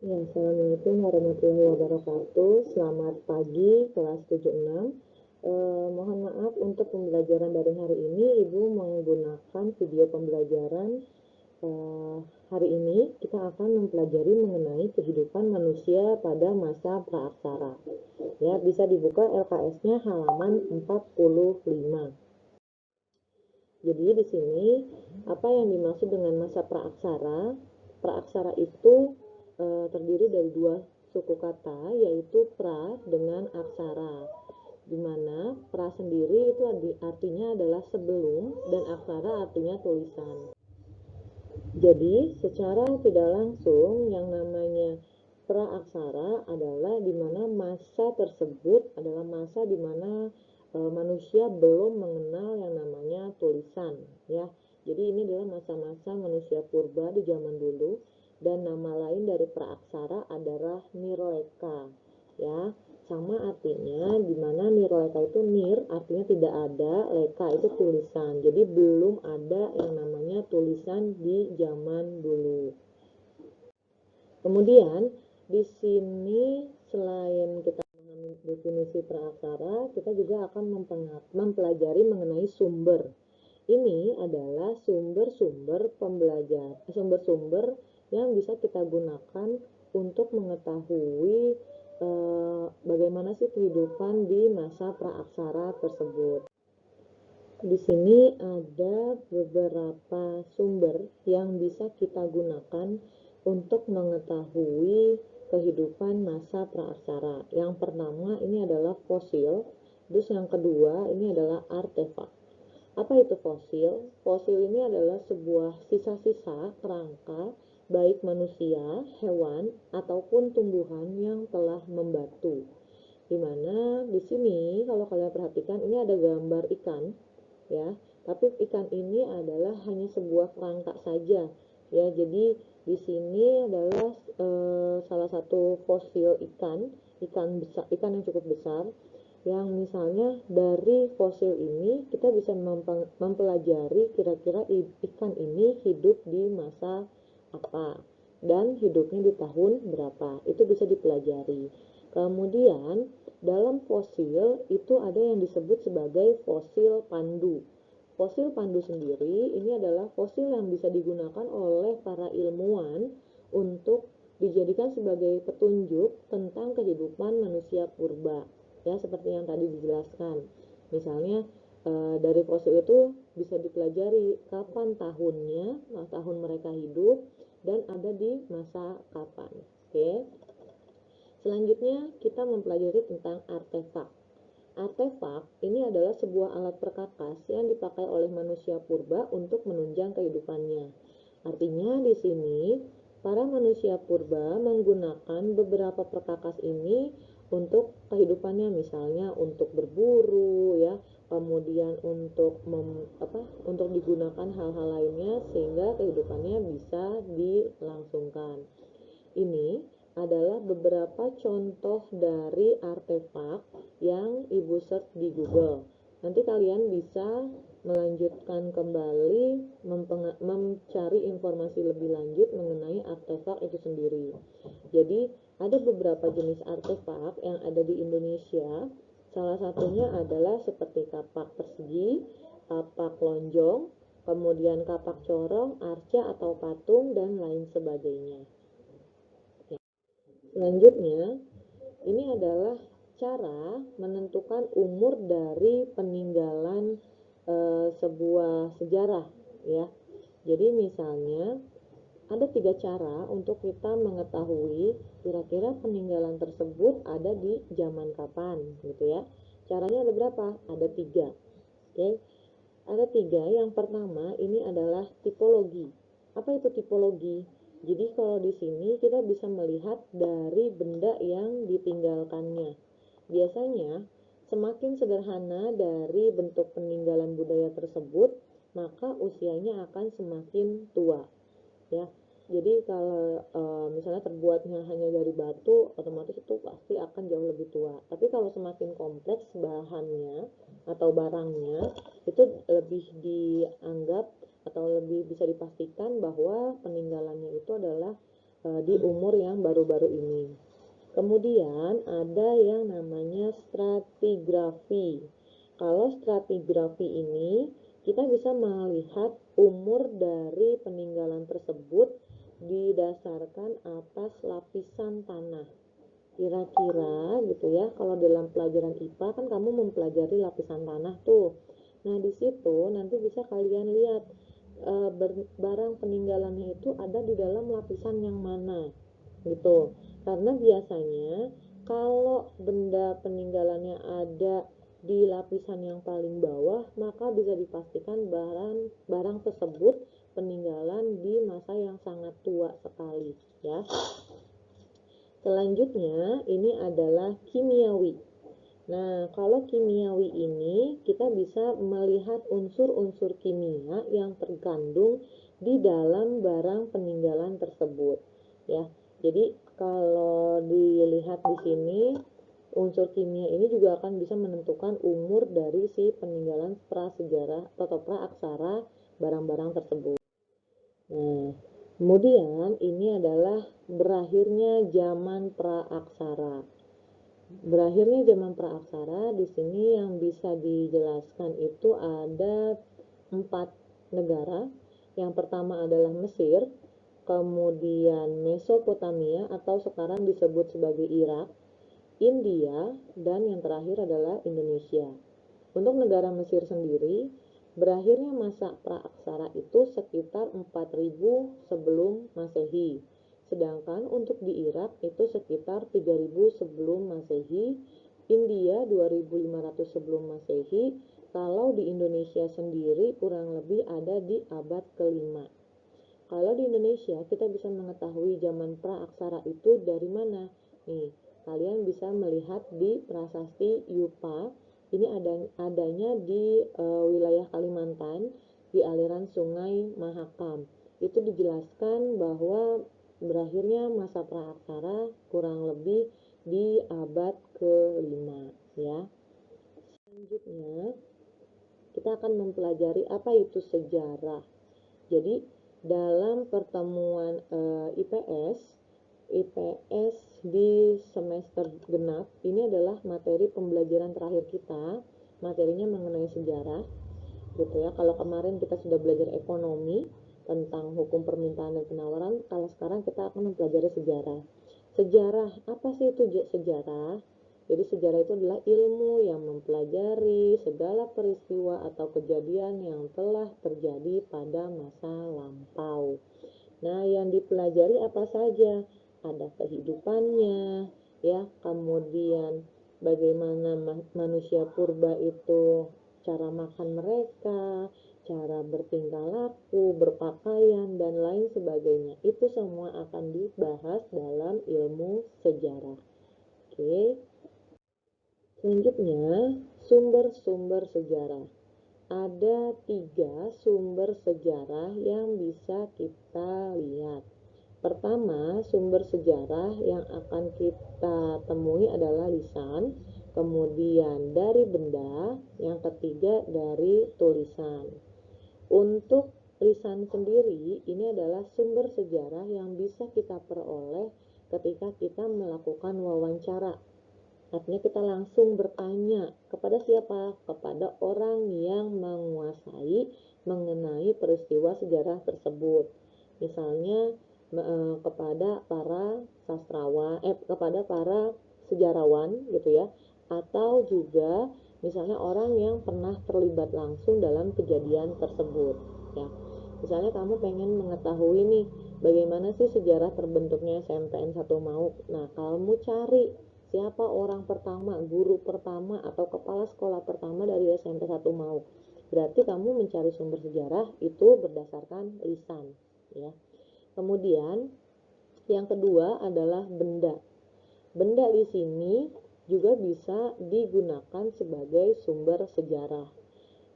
Ya, Assalamualaikum warahmatullahi wabarakatuh. Selamat pagi kelas 76. Mohon maaf untuk pembelajaran dari hari ini, Ibu menggunakan video pembelajaran. Hari ini kita akan mempelajari mengenai kehidupan manusia pada masa praaksara. Ya, bisa dibuka LKS-nya halaman 45. Jadi di sini apa yang dimaksud dengan masa praaksara? Praaksara itu terdiri dari dua suku kata, yaitu pra dengan aksara. Di mana pra sendiri itu artinya adalah sebelum dan aksara artinya tulisan. Jadi secara tidak langsung yang namanya praaksara adalah di mana masa tersebut adalah masa di mana manusia belum mengenal yang namanya tulisan, ya. Jadi ini adalah masa-masa manusia purba di zaman dulu, dan nama lain dari praaksara adalah nirleka, ya. Sama artinya di mana nirleka itu nir artinya tidak ada, leka itu tulisan. Jadi belum ada yang namanya tulisan di zaman dulu. Kemudian di sini selain kita memahami definisi praaksara, kita juga akan mempelajari mengenai sumber. Ini adalah sumber-sumber sumber-sumber yang bisa kita gunakan untuk mengetahui bagaimana sih kehidupan di masa praaksara tersebut. Di sini ada beberapa sumber yang bisa kita gunakan untuk mengetahui kehidupan masa praaksara. Yang pertama ini adalah fosil, terus yang kedua ini adalah artefak. Apa itu fosil? Fosil ini adalah sebuah sisa-sisa kerangka baik manusia, hewan, ataupun tumbuhan yang telah membatu. Dimana di sini kalau kalian perhatikan ini ada gambar ikan, ya. Tapi ikan ini adalah hanya sebuah kerangka saja, ya. Jadi di sini adalah salah satu fosil ikan besar, ikan yang cukup besar, yang misalnya dari fosil ini kita bisa mempelajari kira-kira ikan ini hidup di masa apa dan hidupnya di tahun berapa, itu bisa dipelajari. Kemudian dalam fosil itu ada yang disebut sebagai fosil pandu. Fosil pandu sendiri ini adalah fosil yang bisa digunakan oleh para ilmuwan untuk dijadikan sebagai petunjuk tentang kehidupan manusia purba, ya, seperti yang tadi dijelaskan. Misalnya dari fosil itu bisa dipelajari kapan tahunnya, tahun mereka hidup, dan ada di masa kapan. Oke. Selanjutnya kita mempelajari tentang artefak. Artefak ini adalah sebuah alat perkakas yang dipakai oleh manusia purba untuk menunjang kehidupannya. Artinya di sini para manusia purba menggunakan beberapa perkakas ini untuk kehidupannya, misalnya untuk berburu, ya, kemudian untuk digunakan hal-hal lainnya sehingga kehidupannya bisa dilangsungkan. Ini adalah beberapa contoh dari artefak yang Ibu search di Google. Nanti kalian bisa melanjutkan kembali mencari informasi lebih lanjut mengenai artefak itu sendiri. Jadi ada beberapa jenis artefak yang ada di Indonesia. Salah satunya adalah seperti kapak persegi, kapak lonjong, kemudian kapak corong, arca atau patung, dan lain sebagainya. Selanjutnya, ini adalah cara menentukan umur dari peninggalan sebuah sejarah, ya. Jadi misalnya ada 3 cara untuk kita mengetahui kira-kira peninggalan tersebut ada di zaman kapan, gitu ya. Caranya ada berapa? Ada 3. Oke. Ada 3. Yang pertama ini adalah tipologi. Apa itu tipologi? Jadi kalau di sini kita bisa melihat dari benda yang ditinggalkannya. Biasanya semakin sederhana dari bentuk peninggalan budaya tersebut, maka usianya akan semakin tua, ya. Jadi kalau misalnya terbuatnya hanya dari batu, otomatis itu pasti akan jauh lebih tua. Tapi kalau semakin kompleks bahannya atau barangnya, itu lebih dianggap atau lebih bisa dipastikan bahwa peninggalannya itu adalah di umur yang baru-baru ini. Kemudian ada yang namanya stratigrafi. Kalau stratigrafi ini kita bisa melihat umur dari peninggalan tersebut didasarkan atas lapisan tanah. Kira-kira gitu ya, kalau dalam pelajaran IPA kan kamu mempelajari lapisan tanah tuh. Nah, di situ nanti bisa kalian lihat barang peninggalannya itu ada di dalam lapisan yang mana gitu. Karena biasanya kalau benda peninggalannya ada di lapisan yang paling bawah, maka bisa dipastikan barang tersebut peninggalan di masa yang sangat tua sekali ya. Selanjutnya ini adalah kimiawi. Nah, kalau kimiawi ini kita bisa melihat unsur-unsur kimia yang terkandung di dalam barang peninggalan tersebut ya. Jadi kalau dilihat di sini unsur kimia ini juga akan bisa menentukan umur dari si peninggalan prasejarah atau praaksara barang-barang tersebut. Nah, kemudian ini adalah berakhirnya zaman praaksara. Berakhirnya zaman praaksara di sini yang bisa dijelaskan itu ada 4 negara. Yang pertama adalah Mesir, kemudian Mesopotamia atau sekarang disebut sebagai Irak, India, dan yang terakhir adalah Indonesia. Untuk negara Mesir sendiri, berakhirnya masa praaksara itu sekitar 4000 sebelum Masehi. Sedangkan untuk di Irak itu sekitar 3000 sebelum Masehi, India 2500 sebelum Masehi, kalau di Indonesia sendiri kurang lebih ada di abad ke-5. Kalau di Indonesia kita bisa mengetahui zaman praaksara itu dari mana? Nih, kalian bisa melihat di prasasti Yupa. Ini adanya di wilayah Kalimantan di aliran Sungai Mahakam. Itu dijelaskan bahwa berakhirnya masa praaksara kurang lebih di abad ke-5 ya. Selanjutnya kita akan mempelajari apa itu sejarah. Jadi dalam pertemuan IPS di semester genap ini adalah materi pembelajaran terakhir kita, materinya mengenai sejarah gitu ya. Kalau kemarin kita sudah belajar ekonomi tentang hukum permintaan dan penawaran, kalau sekarang kita akan mempelajari sejarah. Sejarah, apa sih itu sejarah? Jadi sejarah itu adalah ilmu yang mempelajari segala peristiwa atau kejadian yang telah terjadi pada masa lampau. Nah, yang dipelajari apa saja? Ada kehidupannya, ya, kemudian bagaimana manusia purba itu cara makan mereka, cara bertingkah laku, berpakaian, dan lain sebagainya. Itu semua akan dibahas dalam ilmu sejarah. Oke. Selanjutnya, sumber-sumber sejarah. Ada 3 sumber sejarah yang bisa kita lihat. Pertama, sumber sejarah yang akan kita temui adalah lisan, kemudian dari benda, yang ketiga dari tulisan. Untuk lisan sendiri, ini adalah sumber sejarah yang bisa kita peroleh ketika kita melakukan wawancara. Artinya kita langsung bertanya kepada siapa? Kepada orang yang menguasai mengenai peristiwa sejarah tersebut. Misalnya kepada para sastrawan, kepada para sejarawan gitu ya, atau juga misalnya orang yang pernah terlibat langsung dalam kejadian tersebut ya. Misalnya kamu pengen mengetahui nih bagaimana sih sejarah terbentuknya SMPN 1 Mauk. Nah, kamu cari siapa orang pertama, guru pertama atau kepala sekolah pertama dari SMP 1 Mauk. Berarti kamu mencari sumber sejarah itu berdasarkan lisan ya. Kemudian yang kedua adalah benda. Benda di sini juga bisa digunakan sebagai sumber sejarah.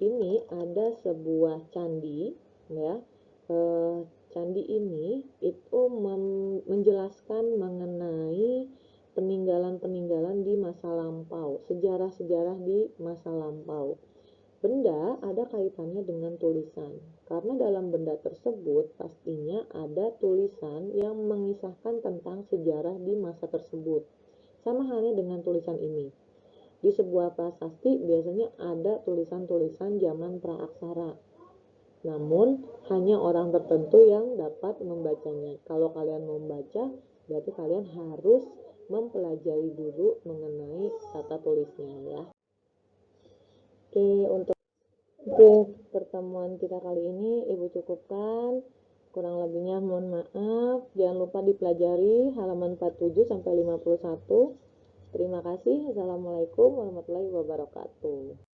Ini ada sebuah candi ya. Candi ini itu menjelaskan mengenai peninggalan-peninggalan di masa lampau, sejarah-sejarah di masa lampau. Benda ada kaitannya dengan tulisan, karena dalam benda tersebut pastinya ada tulisan yang mengisahkan tentang sejarah di masa tersebut. Sama halnya dengan tulisan ini. Di sebuah prasasti biasanya ada tulisan-tulisan zaman praaksara. Namun, hanya orang tertentu yang dapat membacanya. Kalau kalian mau membaca, berarti kalian harus mempelajari dulu mengenai tata tulisnya ya. Oke, pertemuan kita kali ini Ibu cukupkan. Kurang lebihnya mohon maaf. Jangan lupa dipelajari halaman 47 sampai 51. Terima kasih. Assalamualaikum warahmatullahi wabarakatuh.